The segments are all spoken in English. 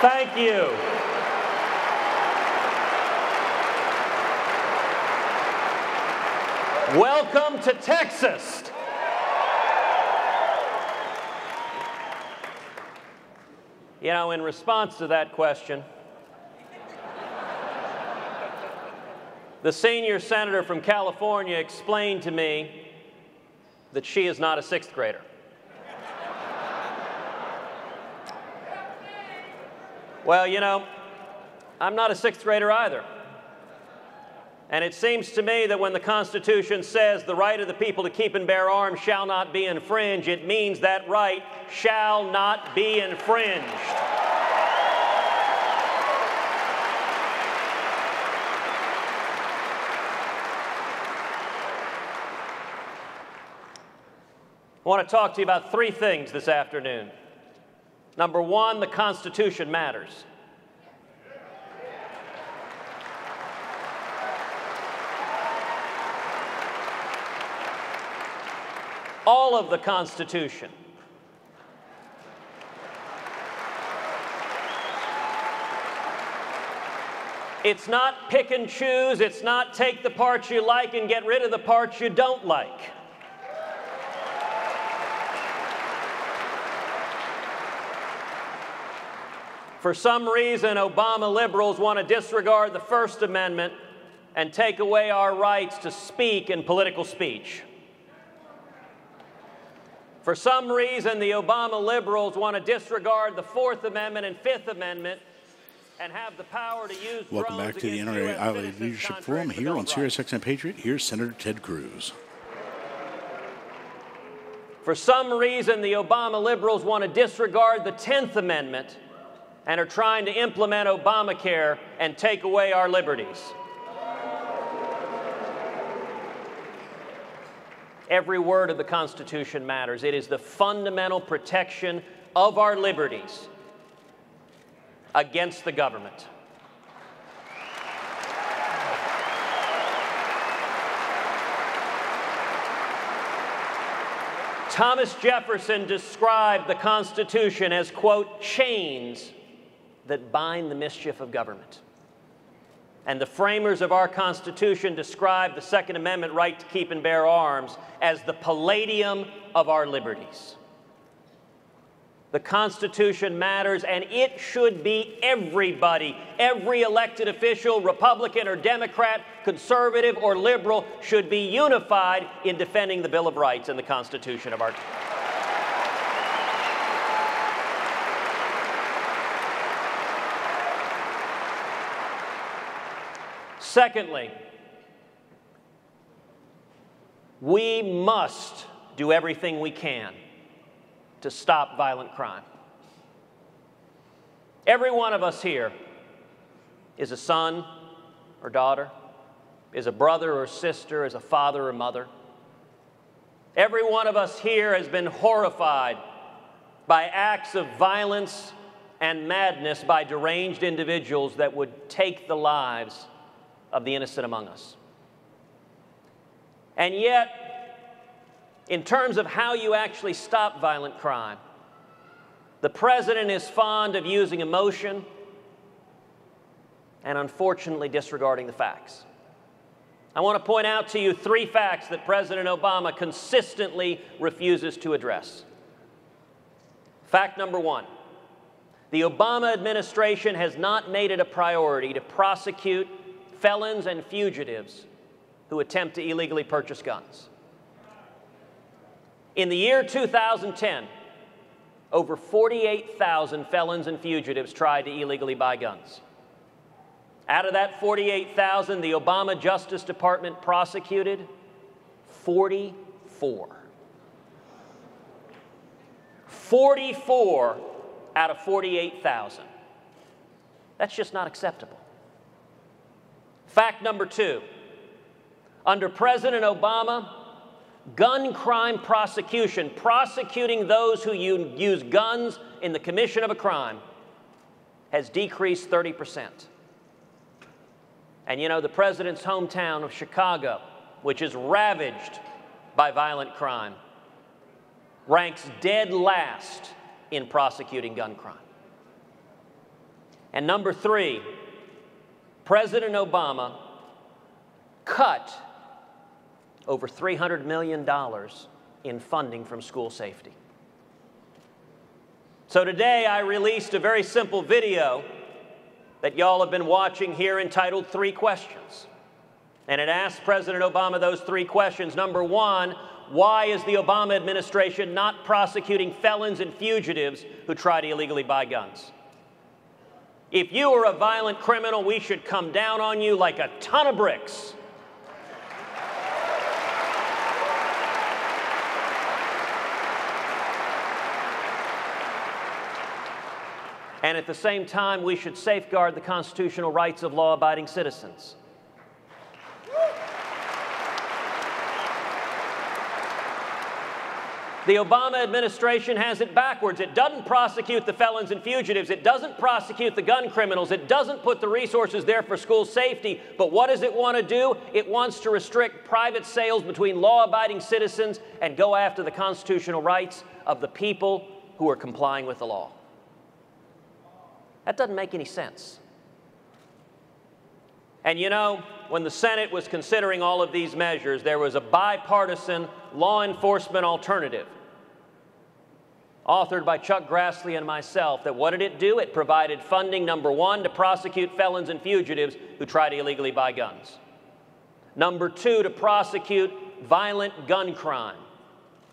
Thank you. Welcome to Texas. You know, in response to that question, the senior senator from California explained to me that she is not a sixth grader. Well, you know, I'm not a sixth grader either. And it seems to me that when the Constitution says the right of the people to keep and bear arms shall not be infringed, it means that right shall not be infringed. I want to talk to you about three things this afternoon. Number one, the Constitution matters. All of the Constitution. It's not pick and choose. It's not take the parts you like and get rid of the parts you don't like. For some reason, Obama liberals want to disregard the First Amendment and take away our rights to speak in political speech. For some reason, the Obama liberals want to disregard the Fourth Amendment and Fifth Amendment and have the power to use drones. Welcome back to the NRA Leadership Forum here on SiriusXM Patriot. Here's Senator Ted Cruz. For some reason, the Obama liberals want to disregard the 10th Amendment and are trying to implement Obamacare and take away our liberties. Every word of the Constitution matters. It is the fundamental protection of our liberties against the government. Thomas Jefferson described the Constitution as, quote, chains that bind the mischief of government. And the framers of our Constitution described the Second Amendment right to keep and bear arms as the palladium of our liberties. The Constitution matters, and it should be everybody. Every elected official, Republican or Democrat, conservative or liberal, should be unified in defending the Bill of Rights and the Constitution of our country. Secondly, we must do everything we can to stop violent crime. Every one of us here is a son or daughter, is a brother or sister, is a father or mother. Every one of us here has been horrified by acts of violence and madness by deranged individuals that would take the lives of the innocent among us. And yet, in terms of how you actually stop violent crime, the president is fond of using emotion and unfortunately disregarding the facts. I want to point out to you three facts that President Obama consistently refuses to address. Fact number one, the Obama administration has not made it a priority to prosecute felons and fugitives who attempt to illegally purchase guns. In the year 2010, over 48,000 felons and fugitives tried to illegally buy guns. Out of that 48,000, the Obama Justice Department prosecuted 44. 44 out of 48,000. That's just not acceptable. Fact number two, under President Obama, gun crime prosecution, prosecuting those who use guns in the commission of a crime, has decreased 30%. And you know, the president's hometown of Chicago, which is ravaged by violent crime, ranks dead last in prosecuting gun crime. And number three, President Obama cut over $300 million in funding from school safety. So today I released a very simple video that y'all have been watching here entitled 3 Questions. And it asks President Obama those 3 questions. Number one, why is the Obama administration not prosecuting felons and fugitives who try to illegally buy guns? If you are a violent criminal, we should come down on you like a ton of bricks. And at the same time, we should safeguard the constitutional rights of law-abiding citizens. The Obama administration has it backwards. It doesn't prosecute the felons and fugitives. It doesn't prosecute the gun criminals. It doesn't put the resources there for school safety. But what does it want to do? It wants to restrict private sales between law-abiding citizens and go after the constitutional rights of the people who are complying with the law. That doesn't make any sense. And you know, when the Senate was considering all of these measures, there was a bipartisan law enforcement alternative authored by Chuck Grassley and myself. That what did it do? It provided funding, number one, to prosecute felons and fugitives who try to illegally buy guns. Number two, to prosecute violent gun crime.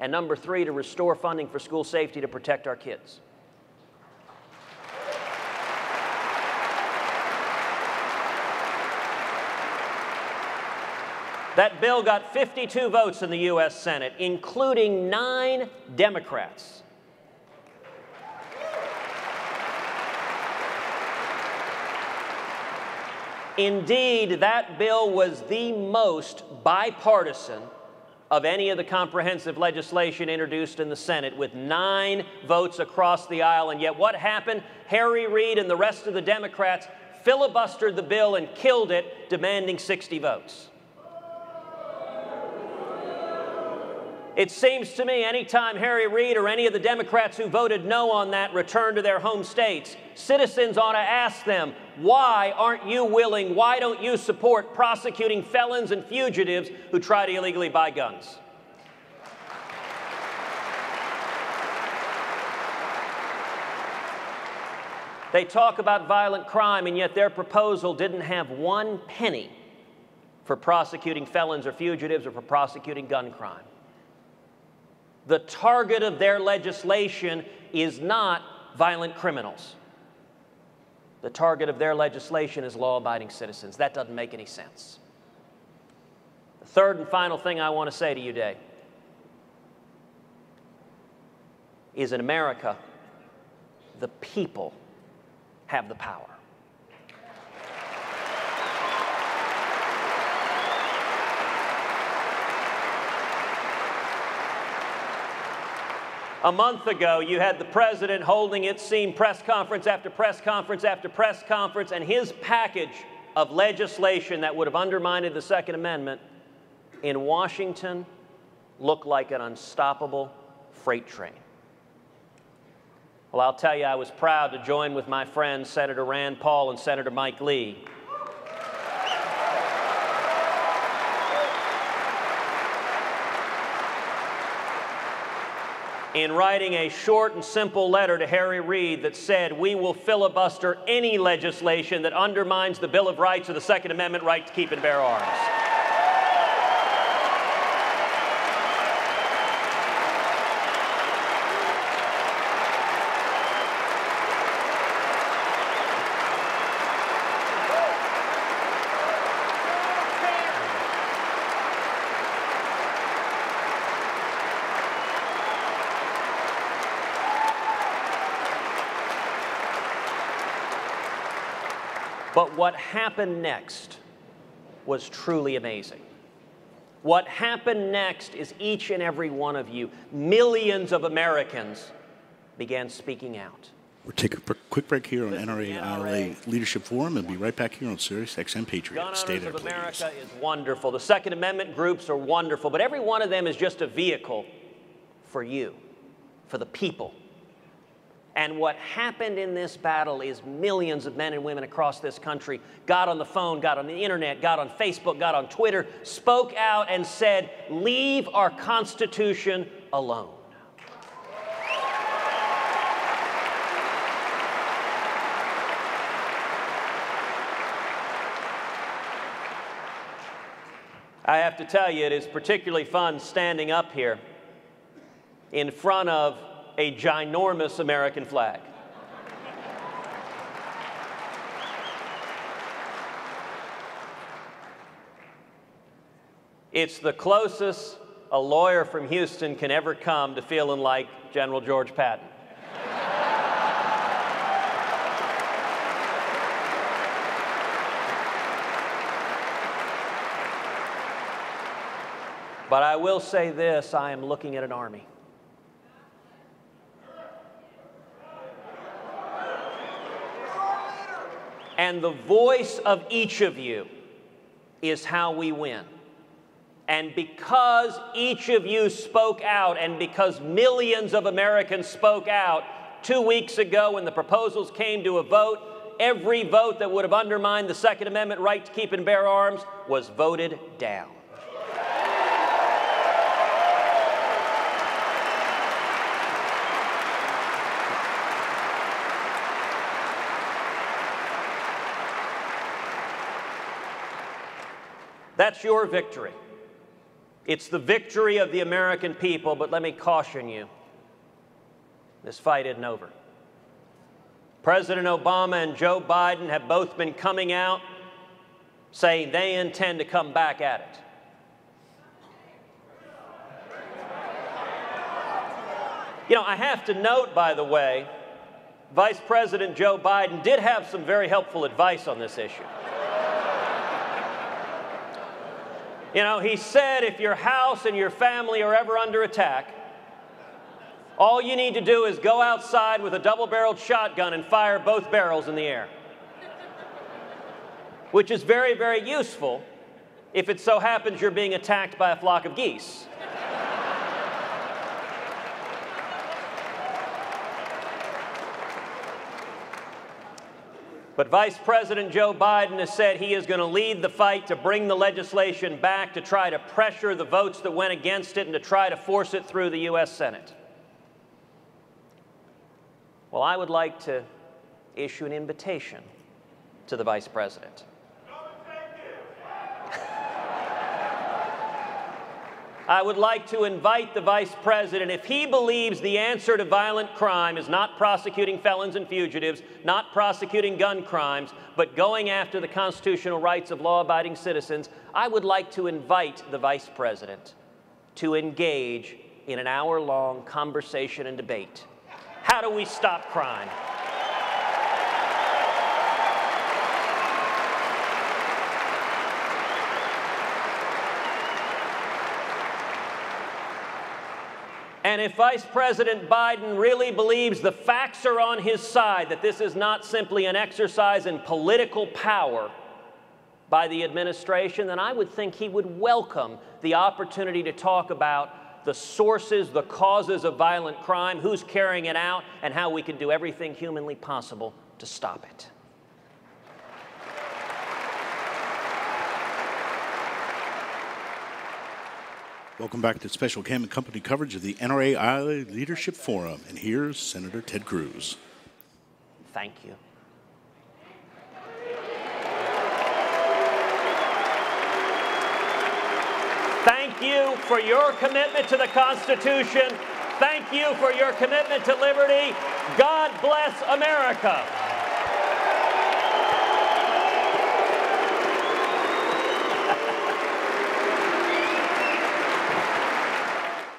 And number three, to restore funding for school safety to protect our kids. That bill got 52 votes in the U.S. Senate, including 9 Democrats. Indeed, that bill was the most bipartisan of any of the comprehensive legislation introduced in the Senate, with 9 votes across the aisle. And yet what happened? Harry Reid and the rest of the Democrats filibustered the bill and killed it, demanding 60 votes. It seems to me anytime Harry Reid or any of the Democrats who voted no on that return to their home states, citizens ought to ask them, why aren't you willing, why don't you support prosecuting felons and fugitives who try to illegally buy guns? They talk about violent crime, and yet their proposal didn't have 1 penny for prosecuting felons or fugitives or for prosecuting gun crime. The target of their legislation is not violent criminals. The target of their legislation is law-abiding citizens. That doesn't make any sense. The third and final thing I want to say to you today is in America, the people have the power. A month ago, you had the president holding, it seemed, press conference after press conference after press conference, and his package of legislation that would have undermined the Second Amendment in Washington looked like an unstoppable freight train. Well, I'll tell you, I was proud to join with my friends, Senator Rand Paul and Senator Mike Lee, in writing a short and simple letter to Harry Reid that said, we will filibuster any legislation that undermines the Bill of Rights or the Second Amendment right to keep and bear arms. But what happened next was truly amazing. What happened next is each and every one of you, millions of Americans, began speaking out. We'll take a quick break here on NRA Leadership Forum and be right back here on Sirius XM Patriot. Gun Stay Owners there, of please. America is wonderful. The Second Amendment groups are wonderful, but every one of them is just a vehicle for you, for the people. And what happened in this battle is millions of men and women across this country got on the phone, got on the internet, got on Facebook, got on Twitter, spoke out and said, "Leave our Constitution alone." I have to tell you, it is particularly fun standing up here in front of a ginormous American flag. It's the closest a lawyer from Houston can ever come to feeling like General George Patton. But I will say this, I am looking at an army. And the voice of each of you is how we win. And because each of you spoke out, and because millions of Americans spoke out 2 weeks ago when the proposals came to a vote, every vote that would have undermined the Second Amendment right to keep and bear arms was voted down. That's your victory. It's the victory of the American people, but let me caution you, this fight isn't over. President Obama and Joe Biden have both been coming out saying they intend to come back at it. You know, I have to note, by the way, Vice President Joe Biden did have some very helpful advice on this issue. You know, he said if your house and your family are ever under attack, all you need to do is go outside with a double-barreled shotgun and fire both barrels in the air. Which is very, very useful if it so happens you're being attacked by a flock of geese. But Vice President Joe Biden has said he is going to lead the fight to bring the legislation back, to try to pressure the votes that went against it and to try to force it through the U.S. Senate. Well, I would like to issue an invitation to the Vice President. I would like to invite the Vice President, if he believes the answer to violent crime is not prosecuting felons and fugitives, not prosecuting gun crimes, but going after the constitutional rights of law-abiding citizens, I would like to invite the Vice President to engage in an hour-long conversation and debate. How do we stop crime? And if Vice President Biden really believes the facts are on his side, that this is not simply an exercise in political power by the administration, then I would think he would welcome the opportunity to talk about the sources, the causes of violent crime, who's carrying it out, and how we can do everything humanly possible to stop it. Welcome back to special Cam and Company coverage of the NRA Iowa Leadership Forum. And here's Senator Ted Cruz. Thank you. Thank you for your commitment to the Constitution. Thank you for your commitment to liberty. God bless America.